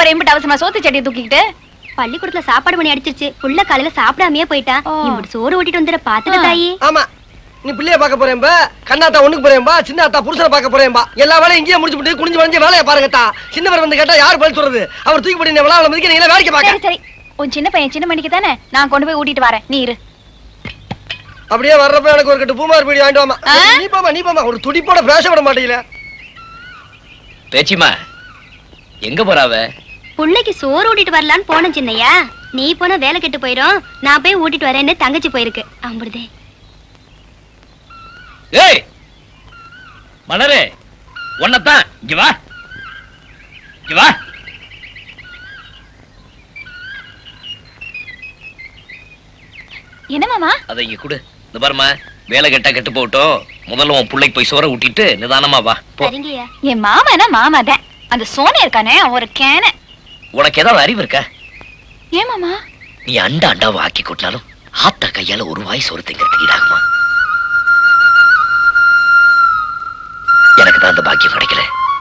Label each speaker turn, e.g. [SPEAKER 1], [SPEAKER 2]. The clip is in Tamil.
[SPEAKER 1] போற இம்புட்டு அவசரமா சோத்து செடியை தூக்கிக்கிட்டு?
[SPEAKER 2] பள்ளிக்கூடத்துல சாப்பாடு மணி அடிச்சிருச்சு. புள்ள காலையில சாப்பிடாமயே போயிட்டான். இப்படி சோறு ஓட்டிட்டு வந்துட பாத்துட்டு தாயி.
[SPEAKER 3] ஆமா, நீ பிள்ளைய பாக்க போறேன்பா, கண்ணாத்தா ஒண்ணுக்கு போறேன்பா, சின்ன அத்தா புருஷனை பாக்க போறேன்பா. எல்லா வேலையும் இங்கேயே முடிச்சு விட்டு குனிஞ்சு வளைஞ்சு வேலையை பாருங்கத்தா. சின்னவர் வந்து கேட்டா யாரு பதில் சொல்றது? அவர் தூக்கி போட்டு விழாவில் மதிக்க நீங்களே வேடிக்கை பாக்க.
[SPEAKER 1] சரி சரி, உன் சின்ன பையன் சின்ன மணிக்கு தானே, நான் கொண்டு போய் ஊட்டிட்டு வரேன், நீ இரு.
[SPEAKER 3] அப்படியே வர்றப்ப எனக்கு ஒரு கட்டு பூமார் பீடி வாங்கிட்டு வாமா. நீ போமா, ஒரு துடிப்போட பேச விட மாட்டீங்களே.
[SPEAKER 4] பேச்சிமா எங்க போறாவ?
[SPEAKER 2] புள்ளைக்கு சோறு ஊட்டிட்டு வரலான்னு போன சின்னையா. நீ போனா வேலை கெட்டு போயிரும், நான் போய் ஊட்டிட்டு வரேன்னு தங்கச்சி போயிருக்கு. அம்புடுதே.
[SPEAKER 4] ஏய் மலரே, உன்னதான் இங்க வா, இங்க வா.
[SPEAKER 1] என்ன மாமா?
[SPEAKER 4] அதை இங்க கொடு. இந்த பாருமா, வேலை கெட்டா கெட்டு போகட்டும். முதல்ல உன் பிள்ளைக்கு போய் சோற ஊட்டிட்டு நிதானமா வா.
[SPEAKER 2] சரிங்கய்யா.
[SPEAKER 1] என் மாமானா மாமா தான். அந்த சோனி இருக்கானே ஒரு கேன.
[SPEAKER 4] உனக்கு ஏதாவது அறிவு இருக்கா?
[SPEAKER 1] ஏன் மாமா?
[SPEAKER 4] நீ அண்டா அண்டாவை ஆக்கி கொட்டினாலும் ஆத்தா கையால ஒரு வாய் சோறு திங்கிறதுக்கு ஈடாகுமா? எனக்கு தான் அந்த பாக்கியம் கிடைக்கல.